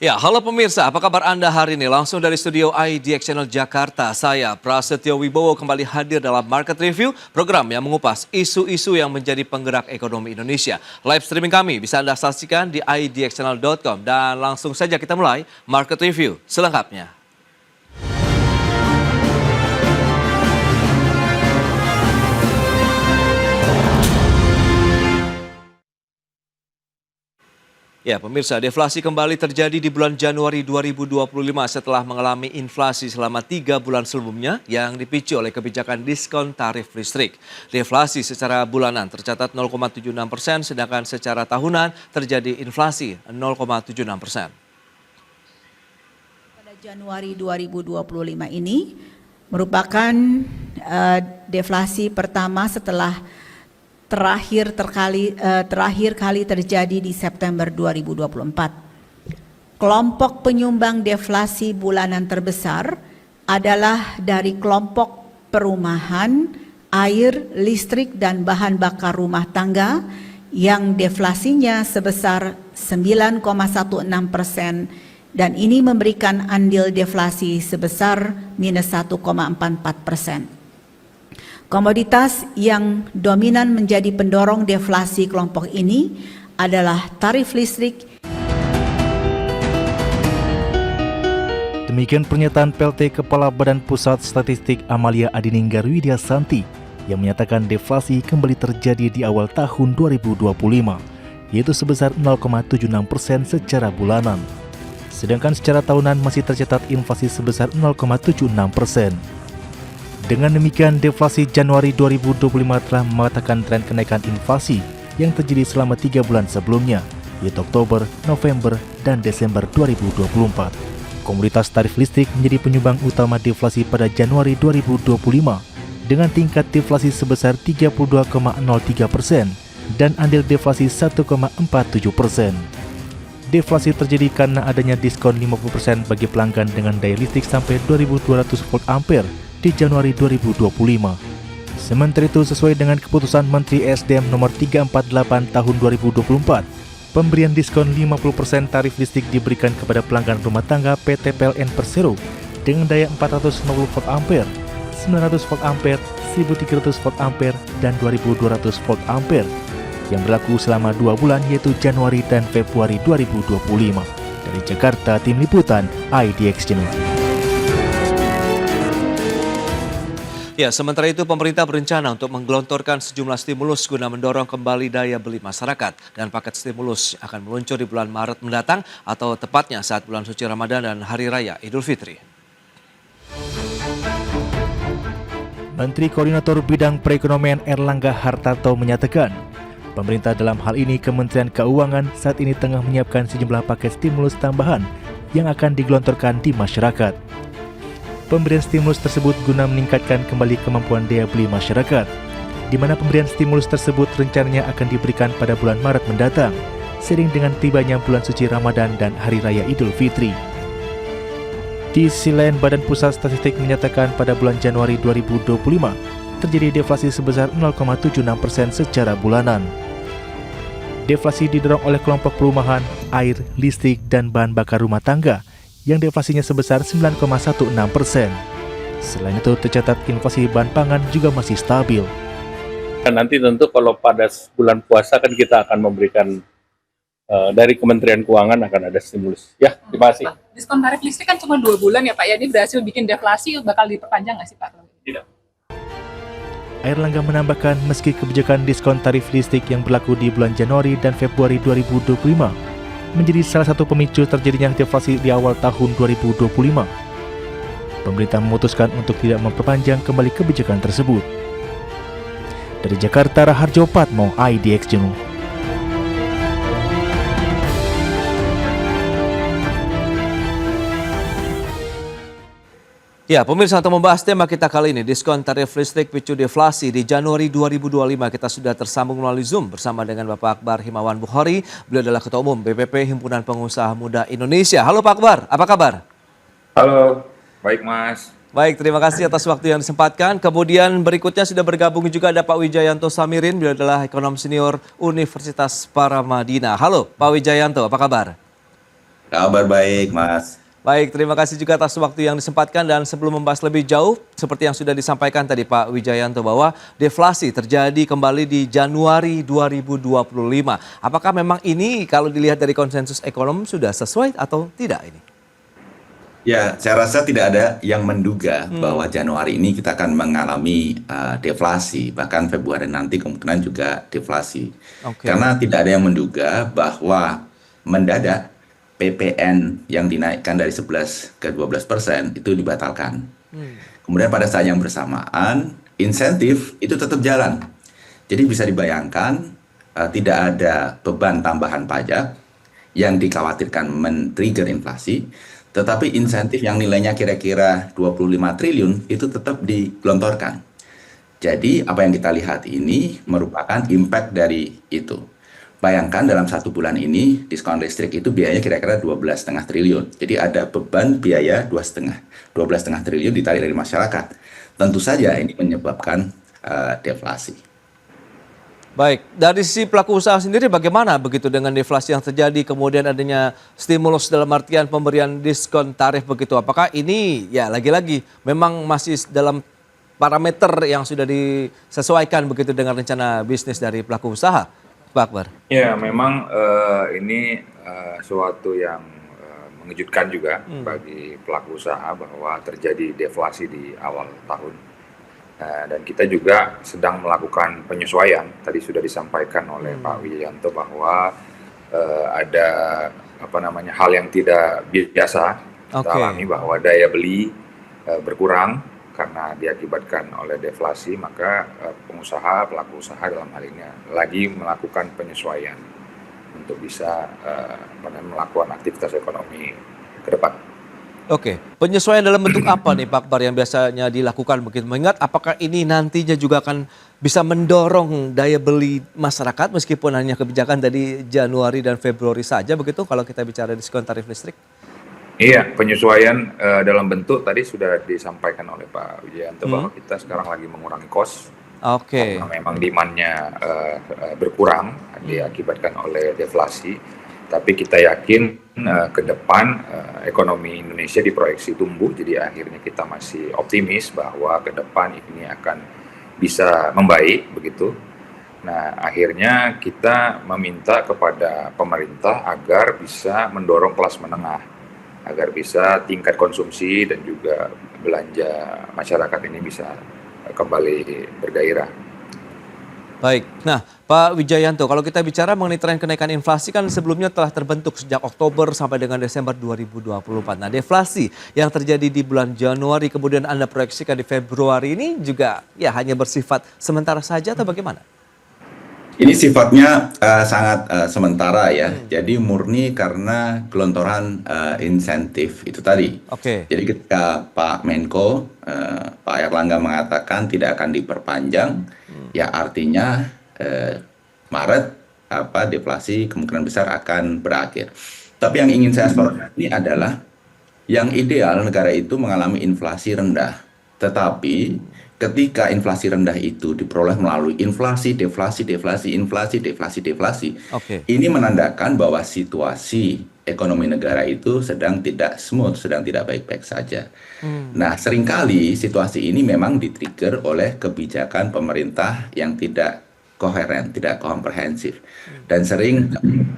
Ya, halo pemirsa, apa kabar Anda hari ini? Langsung dari studio IDX Channel Jakarta, saya Prasetyo Wibowo kembali hadir dalam Market Review, program yang mengupas isu-isu yang menjadi penggerak ekonomi Indonesia. Live streaming kami bisa Anda saksikan di idxchannel.com dan langsung saja kita mulai Market Review selengkapnya. Ya, pemirsa, deflasi kembali terjadi di bulan Januari 2025 setelah mengalami inflasi selama 3 bulan sebelumnya yang dipicu oleh kebijakan diskon tarif listrik. Deflasi secara bulanan tercatat 0,76%, sedangkan secara tahunan terjadi inflasi 0,76%. Pada Januari 2025 ini merupakan deflasi pertama setelah terakhir kali terjadi di September 2024. Kelompok penyumbang deflasi bulanan terbesar adalah dari kelompok perumahan, air, listrik, dan bahan bakar rumah tangga yang deflasinya sebesar 9,16% dan ini memberikan andil deflasi sebesar minus 1,44%. Komoditas yang dominan menjadi pendorong deflasi kelompok ini adalah tarif listrik. Demikian pernyataan PLT Kepala Badan Pusat Statistik Amalia Adininggar Widyasanti yang menyatakan deflasi kembali terjadi di awal tahun 2025, yaitu sebesar 0,76% secara bulanan. Sedangkan secara tahunan masih tercatat inflasi sebesar 0,76%. Dengan demikian, deflasi Januari 2025 telah mematahkan tren kenaikan inflasi yang terjadi selama 3 bulan sebelumnya, yaitu Oktober, November, dan Desember 2024. Komoditas tarif listrik menjadi penyumbang utama deflasi pada Januari 2025 dengan tingkat deflasi sebesar 32,03% dan andil deflasi 1,47%. Deflasi terjadi karena adanya diskon 50% bagi pelanggan dengan daya listrik sampai 2200 volt ampere di Januari 2025. Sementara itu, sesuai dengan keputusan Menteri SDM nomor 348 tahun 2024, pemberian diskon 50% tarif listrik diberikan kepada pelanggan rumah tangga PT PLN Persero dengan daya 450 volt ampere, 900 volt ampere, 1300 volt ampere, dan 2200 volt ampere yang berlaku selama 2 bulan yaitu Januari dan Februari 2025. Dari Jakarta, Tim Liputan IDX Channel. Ya, sementara itu pemerintah berencana untuk menggelontorkan sejumlah stimulus guna mendorong kembali daya beli masyarakat. Dan paket stimulus akan meluncur di bulan Maret mendatang atau tepatnya saat bulan suci Ramadan dan Hari Raya Idul Fitri. Menteri Koordinator Bidang Perekonomian Erlangga Hartarto menyatakan, pemerintah dalam hal ini Kementerian Keuangan saat ini tengah menyiapkan sejumlah paket stimulus tambahan yang akan digelontorkan di masyarakat. Pemberian stimulus tersebut guna meningkatkan kembali kemampuan daya beli masyarakat, di mana pemberian stimulus tersebut rencananya akan diberikan pada bulan Maret mendatang, seiring dengan tibanya bulan suci Ramadan dan Hari Raya Idul Fitri. Di sisi lain, Badan Pusat Statistik menyatakan pada bulan Januari 2025 terjadi deflasi sebesar 0,76% secara bulanan. Deflasi didorong oleh kelompok perumahan, air, listrik, dan bahan bakar rumah tangga yang deflasinya sebesar 9,16%. Selain itu, tercatat inflasi bahan pangan juga masih stabil. Nanti tentu kalau pada bulan puasa kan kita akan memberikan dari Kementerian Keuangan akan ada stimulus. Ya, terima kasih. Diskon tarif listrik kan cuma 2 bulan ya Pak ya, ini berhasil bikin deflasi bakal diperpanjang nggak sih Pak? Tidak. Airlangga menambahkan meski kebijakan diskon tarif listrik yang berlaku di bulan Januari dan Februari 2025 menjadi salah satu pemicu terjadinya deflasi di awal tahun 2025, pemerintah memutuskan untuk tidak memperpanjang kembali kebijakan tersebut. Dari Jakarta, Raharjo Patmo, IDX Channel. Ya, pemirsa, untuk membahas tema kita kali ini, diskon tarif listrik picu deflasi di Januari 2025, kita sudah tersambung melalui Zoom bersama dengan Bapak Akbar Himawan Bukhari. Beliau adalah Ketua Umum BPP Himpunan Pengusaha Muda Indonesia. Halo Pak Akbar, apa kabar? Halo, baik Mas. Baik, terima kasih atas waktu yang disempatkan. Kemudian berikutnya sudah bergabung juga ada Pak Wijayanto Samirin, beliau adalah ekonom senior Universitas Paramadina. Halo Pak Wijayanto, apa kabar? Kabar baik, Mas. Baik, terima kasih juga atas waktu yang disempatkan dan sebelum membahas lebih jauh, seperti yang sudah disampaikan tadi Pak Wijayanto bahwa deflasi terjadi kembali di Januari 2025. Apakah memang ini kalau dilihat dari konsensus ekonom sudah sesuai atau tidak ini? Ya, saya rasa tidak ada yang menduga bahwa Januari ini kita akan mengalami deflasi, bahkan Februari nanti kemungkinan juga deflasi. Oke. Karena tidak ada yang menduga bahwa mendadak PPN yang dinaikkan dari 11 ke 12% itu dibatalkan. Kemudian pada saat yang bersamaan, insentif itu tetap jalan. Jadi bisa dibayangkan tidak ada beban tambahan pajak yang dikhawatirkan men-trigger inflasi, tetapi insentif yang nilainya kira-kira 25 triliun itu tetap digelontorkan. Jadi apa yang kita lihat ini merupakan impact dari itu. Bayangkan dalam 1 bulan ini diskon listrik itu biayanya kira-kira 12,5 triliun. Jadi ada beban biaya 12,5 triliun ditarik dari masyarakat. Tentu saja ini menyebabkan deflasi. Baik, dari sisi pelaku usaha sendiri bagaimana begitu dengan deflasi yang terjadi, kemudian adanya stimulus dalam artian pemberian diskon tarif begitu. Apakah ini ya lagi-lagi memang masih dalam parameter yang sudah disesuaikan begitu dengan rencana bisnis dari pelaku usaha? Pak Akbar. Ya, memang ini suatu yang mengejutkan juga bagi pelaku usaha bahwa terjadi deflasi di awal tahun. Dan kita juga sedang melakukan penyesuaian. Tadi sudah disampaikan oleh Pak Wijayanto bahwa ada hal yang tidak biasa kita alami, bahwa daya beli berkurang karena diakibatkan oleh deflasi, maka pengusaha, pelaku usaha dalam hal ini lagi melakukan penyesuaian untuk bisa melakukan aktivitas ekonomi ke depan. Oke, penyesuaian dalam bentuk apa nih Pak Akbar yang biasanya dilakukan begitu? Mengingat apakah ini nantinya juga akan bisa mendorong daya beli masyarakat meskipun hanya kebijakan dari Januari dan Februari saja begitu kalau kita bicara diskon tarif listrik? Iya, penyesuaian dalam bentuk tadi sudah disampaikan oleh Pak Wijayanto bahwa kita sekarang lagi mengurangi cost. Oke. Karena memang demand-nya berkurang diakibatkan oleh deflasi. Tapi kita yakin ke depan ekonomi Indonesia diproyeksi tumbuh. Jadi akhirnya kita masih optimis bahwa ke depan ini akan bisa membaik begitu. Nah, akhirnya kita meminta kepada pemerintah agar bisa mendorong kelas menengah, agar bisa tingkat konsumsi dan juga belanja masyarakat ini bisa kembali bergairah. Baik, nah Pak Wijayanto, kalau kita bicara mengenai tren kenaikan inflasi kan sebelumnya telah terbentuk sejak Oktober sampai dengan Desember 2024. Nah, deflasi yang terjadi di bulan Januari kemudian Anda proyeksikan di Februari ini juga ya hanya bersifat sementara saja atau bagaimana? Ini sifatnya sangat sementara ya, jadi murni karena gelontoran insentif itu tadi. Oke. Jadi ketika Pak Menko, Pak Erlangga mengatakan tidak akan diperpanjang, ya artinya Maret deflasi kemungkinan besar akan berakhir. Tapi yang ingin saya soroti adalah yang ideal negara itu mengalami inflasi rendah, tetapi ketika inflasi rendah itu diperoleh melalui inflasi, deflasi, ini menandakan bahwa situasi ekonomi negara itu sedang tidak smooth, sedang tidak baik-baik saja. Nah, seringkali situasi ini memang di-trigger oleh kebijakan pemerintah yang tidak koheren, tidak komprehensif, dan sering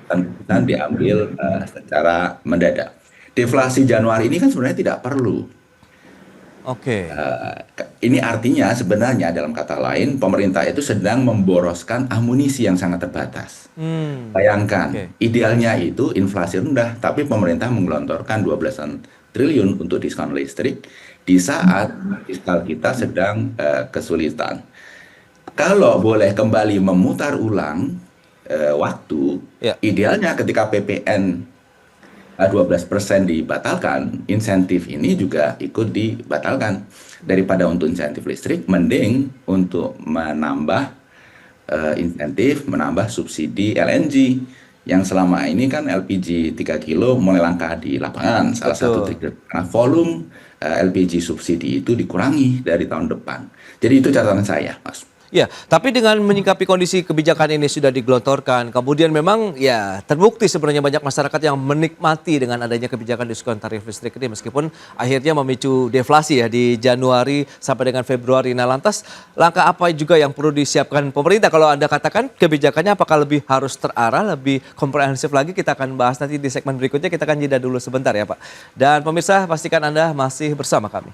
keputusan diambil secara mendadak. Deflasi Januari ini kan sebenarnya tidak perlu. Oke. Ini artinya sebenarnya dalam kata lain pemerintah itu sedang memboroskan amunisi yang sangat terbatas. Bayangkan, idealnya itu inflasi rendah, tapi pemerintah menggelontorkan 12 triliun untuk diskon listrik di saat fiskal kita sedang kesulitan. Kalau boleh kembali memutar ulang waktu, idealnya ketika PPN 12% dibatalkan, insentif ini juga ikut dibatalkan. Daripada untuk insentif listrik, mending untuk menambah insentif, menambah subsidi LNG. Yang selama ini kan LPG 3 kilo mulai langka di lapangan, salah satu trigger. Karena volume LPG subsidi itu dikurangi dari tahun depan. Jadi itu catatan saya, Mas. Ya, tapi dengan menyikapi kondisi kebijakan ini sudah digelontorkan, kemudian memang ya terbukti sebenarnya banyak masyarakat yang menikmati dengan adanya kebijakan diskon tarif listrik ini meskipun akhirnya memicu deflasi ya di Januari sampai dengan Februari. Nah, lantas langkah apa juga yang perlu disiapkan pemerintah? Kalau Anda katakan kebijakannya apakah lebih harus terarah, lebih komprehensif lagi, kita akan bahas nanti di segmen berikutnya. Kita akan jeda dulu sebentar ya Pak. Dan pemirsa pastikan Anda masih bersama kami.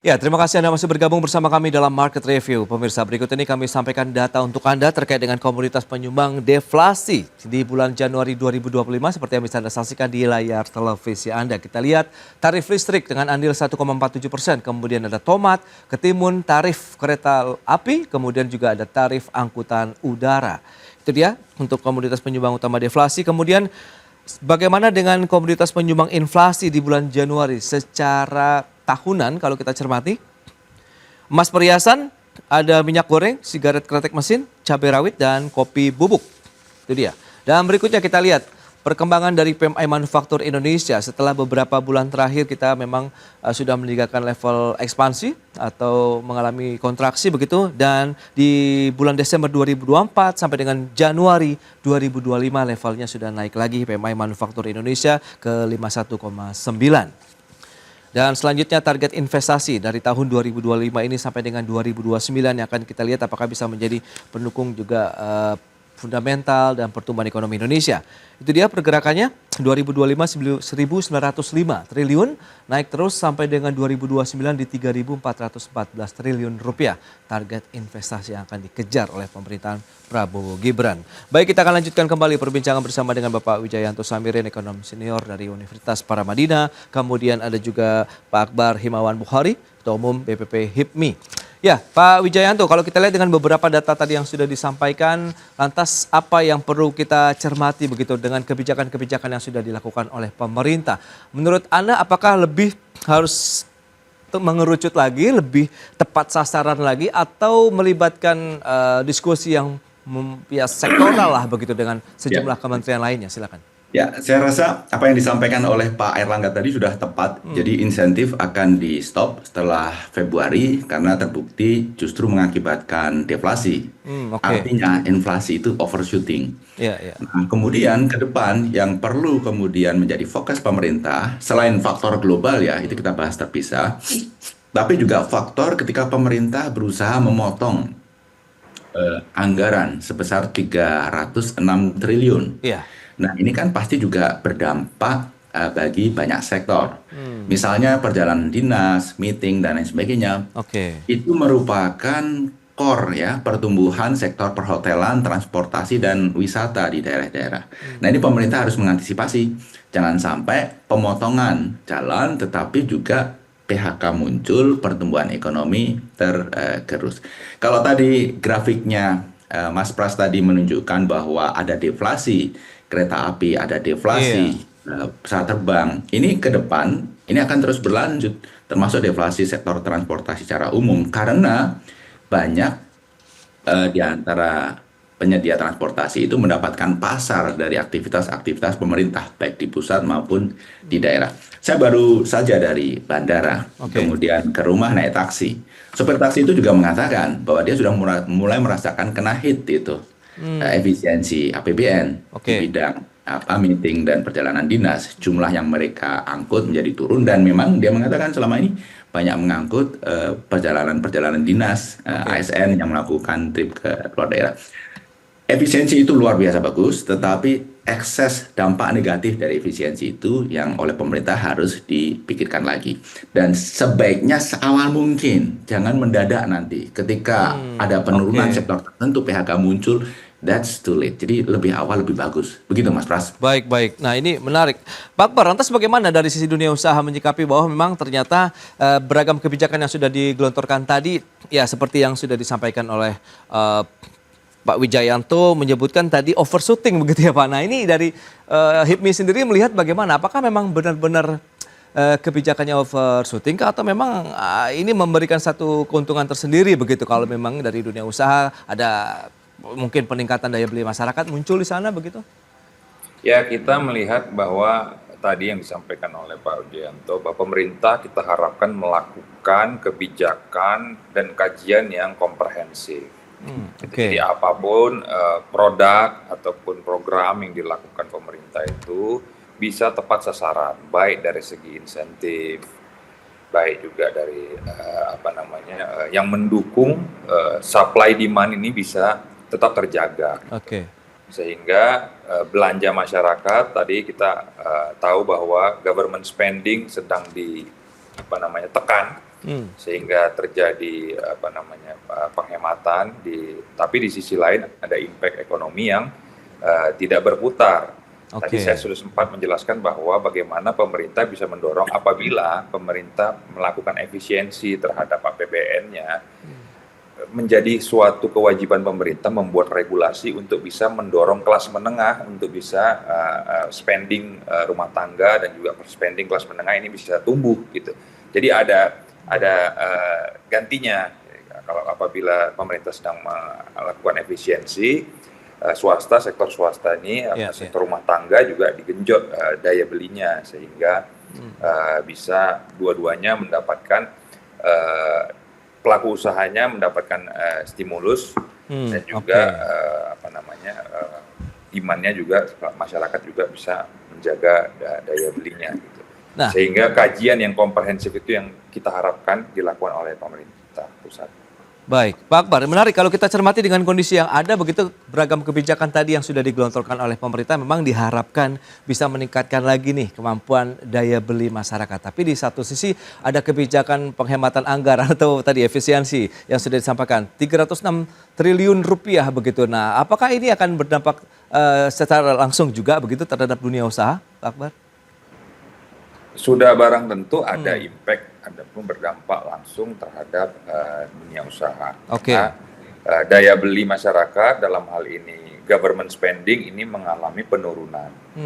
Ya, terima kasih Anda masih bergabung bersama kami dalam Market Review. Pemirsa, berikut ini kami sampaikan data untuk Anda terkait dengan komoditas penyumbang deflasi di bulan Januari 2025 seperti yang bisa Anda saksikan di layar televisi Anda. Kita lihat tarif listrik dengan andil 1,47%, kemudian ada tomat, ketimun, tarif kereta api, kemudian juga ada tarif angkutan udara. Itu dia untuk komoditas penyumbang utama deflasi. Kemudian bagaimana dengan komoditas penyumbang inflasi di bulan Januari secara tahunan kalau kita cermati? Emas perhiasan, ada minyak goreng, sigaret kretek mesin, cabai rawit, dan kopi bubuk. Itu dia. Dan berikutnya kita lihat perkembangan dari PMI Manufaktur Indonesia. Setelah beberapa bulan terakhir kita memang sudah meninggalkan level ekspansi atau mengalami kontraksi begitu. Dan di bulan Desember 2024 sampai dengan Januari 2025 levelnya sudah naik lagi PMI Manufaktur Indonesia ke 51,9. Dan selanjutnya target investasi dari tahun 2025 ini sampai dengan 2029 yang akan kita lihat apakah bisa menjadi pendukung juga fundamental dan pertumbuhan ekonomi Indonesia. Itu dia pergerakannya 2025 1.905 triliun naik terus sampai dengan 2029 di 3.414 triliun rupiah. Target investasi yang akan dikejar oleh pemerintahan Prabowo Gibran. Baik, kita akan lanjutkan kembali perbincangan bersama dengan Bapak Wijayanto Samirin, ekonom senior dari Universitas Paramadina. Kemudian ada juga Pak Akbar Himawan Bukhari, Ketua Umum BPP HIPMI. Ya, Pak Wijayanto, kalau kita lihat dengan beberapa data tadi yang sudah disampaikan, lantas apa yang perlu kita cermati begitu dengan kebijakan-kebijakan yang sudah dilakukan oleh pemerintah? Menurut Anda apakah lebih harus mengerucut lagi, lebih tepat sasaran lagi, atau melibatkan diskusi yang ya, sektoral lah begitu dengan sejumlah kementerian lainnya? Silakan. Ya, saya rasa apa yang disampaikan oleh Pak Airlangga tadi sudah tepat. Jadi insentif akan di stop setelah Februari karena terbukti justru mengakibatkan deflasi. Artinya inflasi itu overshooting. Nah, kemudian ke depan yang perlu kemudian menjadi fokus pemerintah selain faktor global ya, itu kita bahas terpisah. Tapi juga faktor ketika pemerintah berusaha memotong anggaran sebesar 306 triliun. Nah, ini kan pasti juga berdampak bagi banyak sektor. Misalnya perjalanan dinas, meeting, dan lain sebagainya. Itu merupakan core ya pertumbuhan sektor perhotelan, transportasi, dan wisata di daerah-daerah. Nah, ini pemerintah harus mengantisipasi. Jangan sampai pemotongan jalan, tetapi juga PHK muncul, pertumbuhan ekonomi tergerus. Kalau tadi grafiknya Mas Pras tadi menunjukkan bahwa ada deflasi kereta api, ada deflasi pesawat terbang. Ini ke depan, ini akan terus berlanjut, termasuk deflasi sektor transportasi secara umum, karena banyak di antara penyedia transportasi itu mendapatkan pasar dari aktivitas-aktivitas pemerintah, baik di pusat maupun di daerah. Saya baru saja dari bandara, kemudian ke rumah naik taksi. Sopir taksi itu juga mengatakan bahwa dia sudah mulai merasakan kena hit itu. Efisiensi APBN di bidang meeting dan perjalanan dinas, jumlah yang mereka angkut menjadi turun, dan memang dia mengatakan selama ini banyak mengangkut perjalanan dinas, ASN yang melakukan trip ke luar daerah. Efisiensi itu luar biasa bagus, tetapi ekses dampak negatif dari efisiensi itu yang oleh pemerintah harus dipikirkan lagi. Dan sebaiknya seawal mungkin, jangan mendadak nanti. Ketika ada penurunan sektor tertentu, PHK muncul, that's too late. Jadi lebih awal lebih bagus. Begitu Mas Pras. Baik. Nah, ini menarik. Pak Akbar, lantas bagaimana dari sisi dunia usaha menyikapi bahwa memang ternyata beragam kebijakan yang sudah digelontorkan tadi, ya seperti yang sudah disampaikan oleh Pak Wijayanto menyebutkan tadi overshooting begitu ya Pak. Nah, ini dari HIPMI sendiri melihat bagaimana? Apakah memang benar-benar kebijakannya overshooting kah, atau memang ini memberikan satu keuntungan tersendiri begitu kalau memang dari dunia usaha ada mungkin peningkatan daya beli masyarakat muncul di sana begitu? Ya, kita melihat bahwa tadi yang disampaikan oleh Pak Wijayanto, bahwa pemerintah kita harapkan melakukan kebijakan dan kajian yang komprehensif. Jadi apapun produk ataupun program yang dilakukan pemerintah itu bisa tepat sasaran, baik dari segi insentif, baik juga dari yang mendukung supply demand ini bisa tetap terjaga. Sehingga belanja masyarakat tadi kita tahu bahwa government spending sedang tekan. Sehingga terjadi penghematan tapi di sisi lain ada impact ekonomi yang tidak berputar. Tadi saya sudah sempat menjelaskan bahwa bagaimana pemerintah bisa mendorong apabila pemerintah melakukan efisiensi terhadap APBN-nya, menjadi suatu kewajiban pemerintah membuat regulasi untuk bisa mendorong kelas menengah untuk bisa spending rumah tangga dan juga spending kelas menengah ini bisa tumbuh gitu. Jadi ada gantinya kalau apabila pemerintah sedang melakukan efisiensi, sektor swasta ini sektor rumah tangga juga digenjot daya belinya sehingga bisa dua-duanya mendapatkan pelaku usahanya mendapatkan stimulus dan juga demand-nya juga masyarakat juga bisa menjaga daya belinya gitu. Nah, sehingga kajian yang komprehensif itu yang kita harapkan dilakukan oleh pemerintah pusat. Baik, Pak Akbar, menarik kalau kita cermati dengan kondisi yang ada begitu beragam kebijakan tadi yang sudah digelontorkan oleh pemerintah memang diharapkan bisa meningkatkan lagi nih kemampuan daya beli masyarakat. Tapi di satu sisi ada kebijakan penghematan anggaran atau tadi efisiensi yang sudah disampaikan 306 triliun rupiah begitu. Nah, apakah ini akan berdampak secara langsung juga begitu terhadap dunia usaha, Pak Akbar? Sudah barang tentu ada impact, ada pun berdampak langsung terhadap dunia usaha. Karena daya beli masyarakat dalam hal ini government spending ini mengalami penurunan.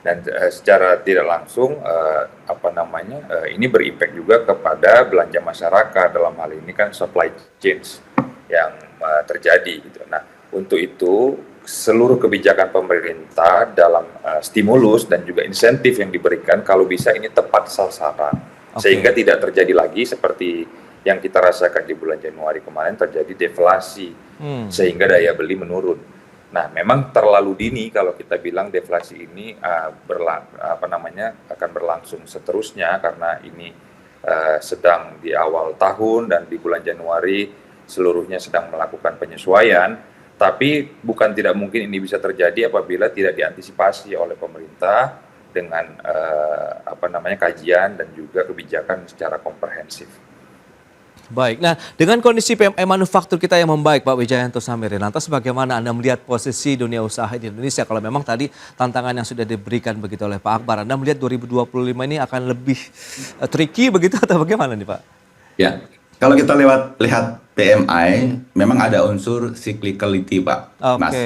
Dan secara tidak langsung ini berimpact juga kepada belanja masyarakat, dalam hal ini kan supply chains yang terjadi gitu. Nah, untuk itu seluruh kebijakan pemerintah dalam stimulus dan juga insentif yang diberikan kalau bisa ini tepat sasaran sehingga tidak terjadi lagi seperti yang kita rasakan di bulan Januari kemarin terjadi deflasi sehingga daya beli menurun. Nah, memang terlalu dini kalau kita bilang deflasi ini akan berlangsung seterusnya karena ini sedang di awal tahun dan di bulan Januari seluruhnya sedang melakukan penyesuaian. Tapi bukan tidak mungkin ini bisa terjadi apabila tidak diantisipasi oleh pemerintah dengan kajian dan juga kebijakan secara komprehensif. Baik, nah dengan kondisi PMI manufaktur kita yang membaik Pak Wijayanto Samirin, lantas bagaimana Anda melihat posisi dunia usaha di Indonesia kalau memang tadi tantangan yang sudah diberikan begitu oleh Pak Akbar, Anda melihat 2025 ini akan lebih tricky begitu atau bagaimana nih Pak? Ya. Kalau kita lihat PMI, memang ada unsur cyclicality, Pak, Mas.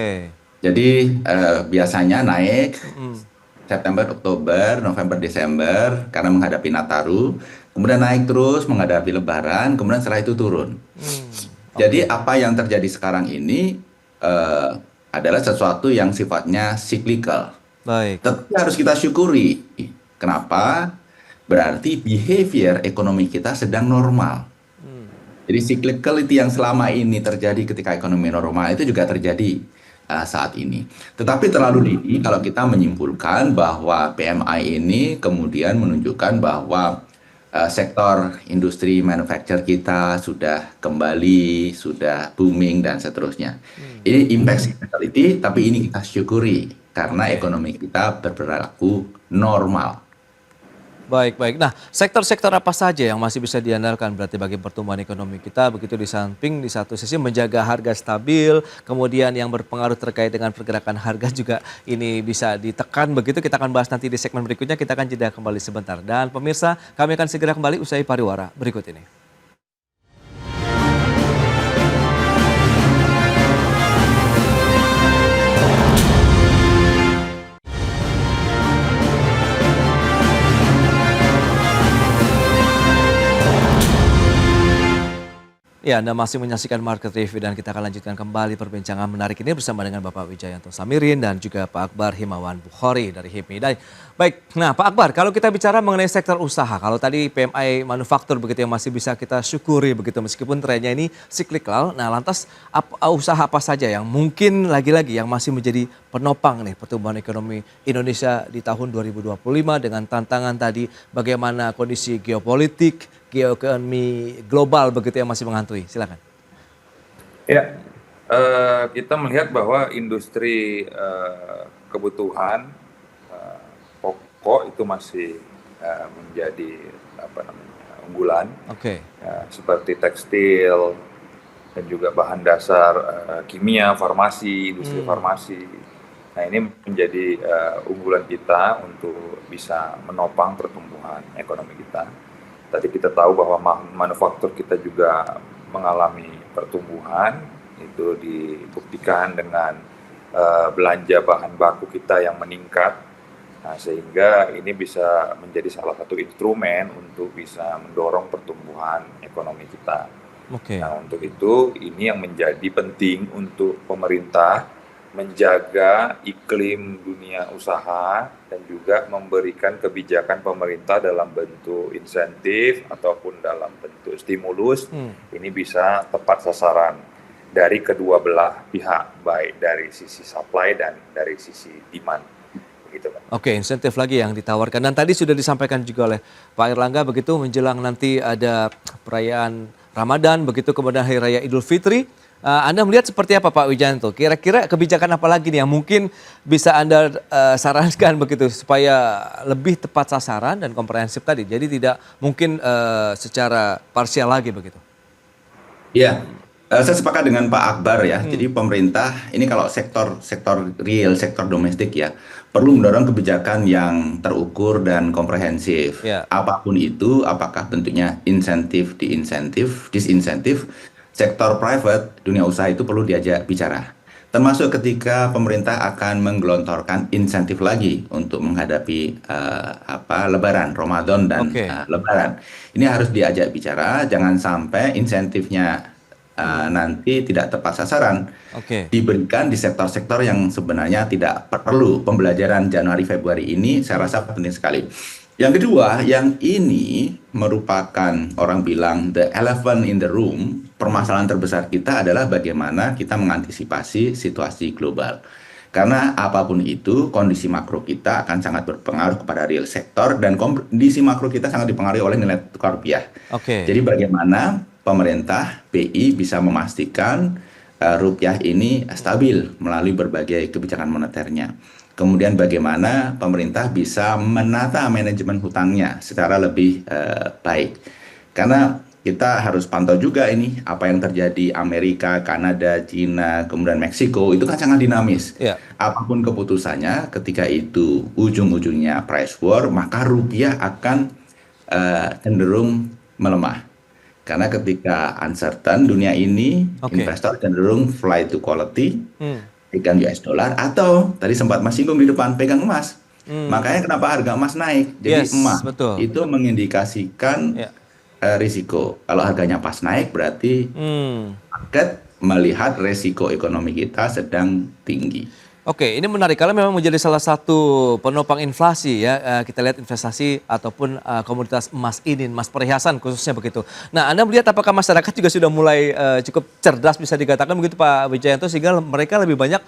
Jadi biasanya naik September, Oktober, November, Desember karena menghadapi Nataru, kemudian naik terus menghadapi Lebaran, kemudian setelah itu turun. Jadi apa yang terjadi sekarang ini adalah sesuatu yang sifatnya cyclical. Tetapi harus kita syukuri. Kenapa? Berarti behavior ekonomi kita sedang normal. Jadi cyclicality yang selama ini terjadi ketika ekonomi normal itu juga terjadi saat ini. Tetapi terlalu dini kalau kita menyimpulkan bahwa PMI ini kemudian menunjukkan bahwa sektor industri manufacture kita sudah kembali, sudah booming dan seterusnya. Ini impact cyclicality, tapi ini kita syukuri karena ekonomi kita berperilaku normal. Baik. Nah, sektor-sektor apa saja yang masih bisa diandalkan berarti bagi pertumbuhan ekonomi kita begitu di samping di satu sisi menjaga harga stabil, kemudian yang berpengaruh terkait dengan pergerakan harga juga ini bisa ditekan begitu. Kita akan bahas nanti di segmen berikutnya, kita akan jeda kembali sebentar. Dan pemirsa, kami akan segera kembali usai pariwara berikut ini. Ya, Anda masih menyaksikan Market Review dan kita akan lanjutkan kembali perbincangan menarik ini bersama dengan Bapak Wijayanto Samirin dan juga Pak Akbar Himawan Bukhori dari HIPMI. Baik, nah Pak Akbar, kalau kita bicara mengenai sektor usaha, kalau tadi PMI manufaktur begitu yang masih bisa kita syukuri begitu meskipun trennya ini siklikal, nah lantas usaha apa saja yang mungkin lagi-lagi yang masih menjadi penopang nih pertumbuhan ekonomi Indonesia di tahun 2025 dengan tantangan tadi bagaimana kondisi geopolitik, geoekonomi global begitu yang masih menghantui. Silakan. Ya, kita melihat bahwa industri kebutuhan pokok itu masih menjadi unggulan. Oke. Seperti tekstil dan juga bahan dasar kimia, farmasi, industri farmasi. Nah, ini menjadi unggulan kita untuk bisa menopang pertumbuhan ekonomi kita. Tadi kita tahu bahwa manufaktur kita juga mengalami pertumbuhan, itu dibuktikan dengan belanja bahan baku kita yang meningkat. Nah, sehingga ini bisa menjadi salah satu instrumen untuk bisa mendorong pertumbuhan ekonomi kita. Oke. Nah, untuk itu ini yang menjadi penting untuk pemerintah menjaga iklim dunia usaha dan juga memberikan kebijakan pemerintah dalam bentuk insentif ataupun dalam bentuk stimulus ini bisa tepat sasaran dari kedua belah pihak, baik dari sisi supply dan dari sisi demand. Begitu, Pak. Oke, insentif lagi yang ditawarkan dan tadi sudah disampaikan juga oleh Pak Airlangga begitu menjelang nanti ada perayaan Ramadan begitu kemudian Hari Raya Idul Fitri. Anda melihat seperti apa Pak Wijayanto? Kira-kira kebijakan apa lagi nih yang mungkin bisa Anda sarankan begitu supaya lebih tepat sasaran dan komprehensif tadi. Jadi tidak mungkin secara parsial lagi begitu. Ya, saya sepakat dengan Pak Akbar ya. Jadi pemerintah ini kalau sektor real, sektor domestik ya, perlu mendorong kebijakan yang terukur dan komprehensif. Ya. Apapun itu, apakah bentuknya insentif, disinsentif, sektor private, dunia usaha itu perlu diajak bicara. Termasuk ketika pemerintah akan menggelontorkan insentif lagi untuk menghadapi Lebaran, Ramadan dan Lebaran. Ini harus diajak bicara, jangan sampai insentifnya nanti tidak tepat sasaran. Diberikan di sektor-sektor yang sebenarnya tidak perlu. Pembelajaran Januari Februari ini saya rasa penting sekali. Yang kedua, yang ini merupakan orang bilang the elephant in the room. Permasalahan terbesar kita adalah bagaimana kita mengantisipasi situasi global. Karena apapun itu, kondisi makro kita akan sangat berpengaruh kepada real sektor dan kondisi makro kita sangat dipengaruhi oleh nilai tukar rupiah. Jadi bagaimana pemerintah BI bisa memastikan rupiah ini stabil melalui berbagai kebijakan moneternya. Kemudian bagaimana pemerintah bisa menata manajemen hutangnya secara lebih baik. Karena kita harus pantau juga ini apa yang terjadi Amerika, Kanada, Cina, kemudian Meksiko itu kan sangat dinamis. Apapun keputusannya ketika itu ujung-ujungnya price war, maka rupiah akan cenderung melemah. Karena ketika uncertain dunia ini, investor cenderung flight to quality, pegang US dollar atau tadi sempat Mas singgung di depan pegang emas. Makanya kenapa harga emas naik? Jadi emas itu mengindikasikan risiko. Kalau harganya pas naik berarti market melihat resiko ekonomi kita sedang tinggi. Oke, ini menarik karena memang menjadi salah satu penopang inflasi ya. Kita lihat investasi ataupun komoditas emas ini, emas perhiasan khususnya begitu. Nah, Anda melihat apakah masyarakat juga sudah mulai cukup cerdas bisa dikatakan begitu Pak Wijayanto sehingga mereka lebih banyak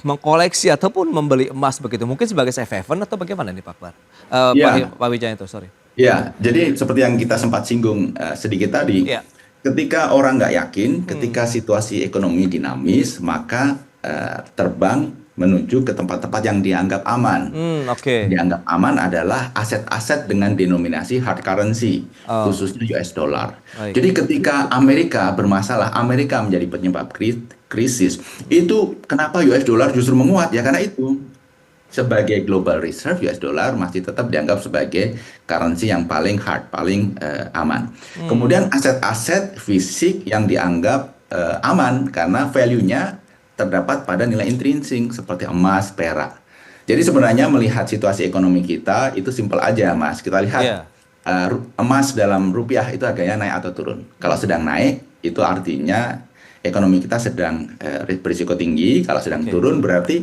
mengkoleksi ataupun membeli emas begitu. Mungkin sebagai safe haven atau bagaimana nih Pak Akbar? Pak Wijayanto, sorry. Ya, jadi seperti yang kita sempat singgung sedikit tadi, ketika orang nggak yakin, ketika situasi ekonomi dinamis, maka terbang menuju ke tempat-tempat yang dianggap aman. Dianggap aman adalah aset-aset dengan denominasi hard currency, khususnya US dollar. Jadi ketika Amerika bermasalah, Amerika menjadi penyebab krisis, itu kenapa US dollar justru menguat? Ya karena itu. Sebagai global reserve, US dollar masih tetap dianggap sebagai currency yang paling hard, paling aman. Kemudian aset-aset fisik yang dianggap aman karena value-nya terdapat pada nilai intrinsik seperti emas, perak. Jadi sebenarnya melihat situasi ekonomi kita itu simpel aja, Mas. Kita lihat emas dalam rupiah itu harganya naik atau turun. Kalau sedang naik, itu artinya ekonomi kita sedang berisiko tinggi. Kalau sedang turun berarti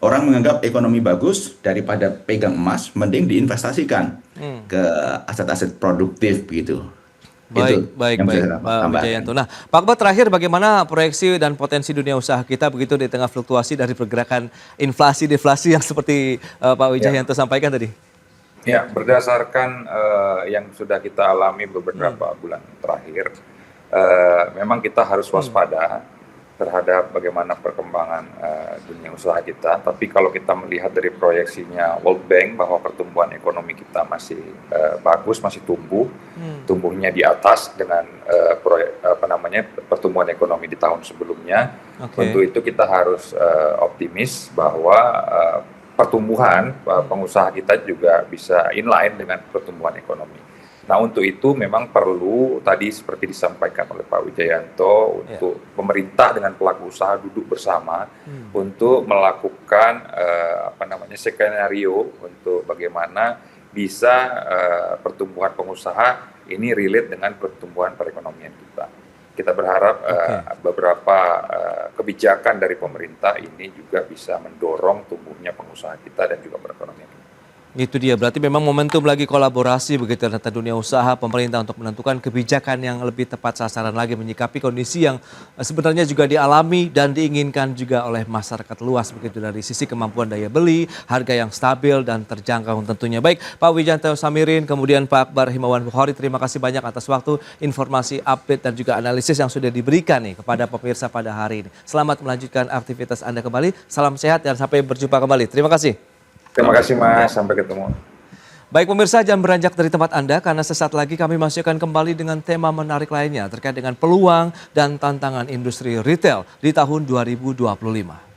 orang menganggap ekonomi bagus, daripada pegang emas, mending diinvestasikan ke aset-aset produktif begitu. Baik, Pak Wijayanto. Nah, Pak Akbar, terakhir bagaimana proyeksi dan potensi dunia usaha kita begitu di tengah fluktuasi dari pergerakan inflasi deflasi yang seperti Pak Wijayanto sampaikan tadi? Ya, berdasarkan yang sudah kita alami beberapa bulan terakhir, memang kita harus waspada terhadap bagaimana perkembangan dunia usaha kita. Tapi kalau kita melihat dari proyeksinya World Bank bahwa pertumbuhan ekonomi kita masih bagus, masih tumbuhnya di atas dengan pertumbuhan ekonomi di tahun sebelumnya. Tentu itu kita harus optimis bahwa pertumbuhan pengusaha kita juga bisa inline dengan pertumbuhan ekonomi. Nah, untuk itu memang perlu tadi seperti disampaikan oleh Pak Wijayanto untuk pemerintah dengan pelaku usaha duduk bersama untuk melakukan skenario untuk bagaimana bisa pertumbuhan pengusaha ini relate dengan pertumbuhan perekonomian kita. Kita berharap beberapa kebijakan dari pemerintah ini juga bisa mendorong tumbuhnya pengusaha kita dan juga perekonomian. Itu dia, berarti memang momentum lagi kolaborasi begitu antara dunia usaha, pemerintah untuk menentukan kebijakan yang lebih tepat sasaran lagi menyikapi kondisi yang sebenarnya juga dialami dan diinginkan juga oleh masyarakat luas begitu dari sisi kemampuan daya beli, harga yang stabil dan terjangkau tentunya. Baik, Pak Wijayanto Samirin, kemudian Pak Akbar Himawan Bukhori, terima kasih banyak atas waktu, informasi, update dan juga analisis yang sudah diberikan nih kepada pemirsa pada hari ini. Selamat melanjutkan aktivitas Anda kembali, salam sehat dan sampai berjumpa kembali. Terima kasih. Terima kasih Mas, sampai ketemu. Baik pemirsa, jangan beranjak dari tempat Anda karena sesaat lagi kami masih akan kembali dengan tema menarik lainnya terkait dengan peluang dan tantangan industri retail di tahun 2025.